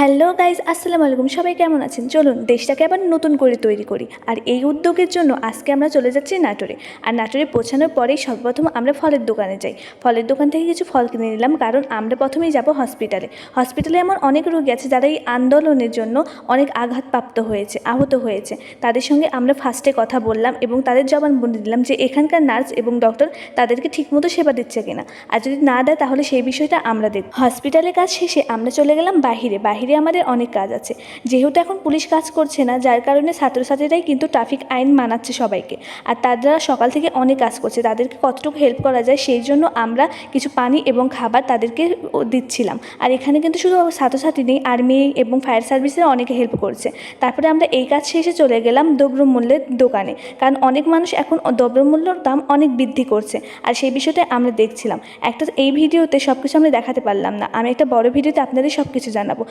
Hello guys, আসসালামু আলাইকুম। সবাই কেমন আছেন? চলুন দেশটাকে আবার নতুন করে তৈরি করি। আর এই উদ্যোগের জন্য আজকে আমরা চলে যাচ্ছি নাটোরে। আর নাটোরে পৌঁছানোর পরেই সর্বপ্রথম আমরা ফলের দোকানে যাই। ফলের দোকান থেকে কিছু ফল কিনে নিলাম, কারণ আমরা প্রথমেই যাব হসপিটালে। হসপিটালে এমন অনেক রোগী আছে যারা এই আন্দোলনের জন্য অনেক আঘাতপ্রাপ্ত হয়েছে, আহত হয়েছে। তাদের সঙ্গে আমরা ফার্স্টে কথা বললাম এবং তাদের জবানবন্দি দিলাম যে এখানকার নার্স এবং ডক্টর তাদেরকে ঠিকমতো সেবা দিচ্ছে কিনা। আর যদি না দেয় তাহলে সেই বিষয়টা আমরা দেখব। হসপিটালের কাজ শেষে আমরা চলে গেলাম বাহিরে আমাদের অনেক কাজ আছে। যেহেতু এখন পুলিশ কাজ করছে না, যার কারণে ছাত্রছাত্রীরাই কিন্তু ট্রাফিক আইন মানাচ্ছে সবাইকে। আর তারা সকাল থেকে অনেক কাজ করছে, তাদেরকে কতটুকু হেল্প করা যায় সেই জন্য আমরা কিছু পানি এবং খাবার তাদেরকে দিচ্ছিলাম। আর এখানে কিন্তু শুধু ছাত্রছাত্রী নেই, আর্মি এবং ফায়ার সার্ভিসের অনেকে হেল্প করছে। তারপরে আমরা এই কাজ শেষে চলে গেলাম দ্রব্যমূল্যের দোকানে, কারণ অনেক মানুষ এখন দ্রব্যমূল্যর দাম অনেক বৃদ্ধি করছে। আর সেই বিষয়টা আমরা দেখছিলাম। এই ভিডিওতে সব কিছু আমরা দেখাতে পারলাম না, আমি একটা বড় ভিডিওতে আপনাদের সব কিছু জানাবো।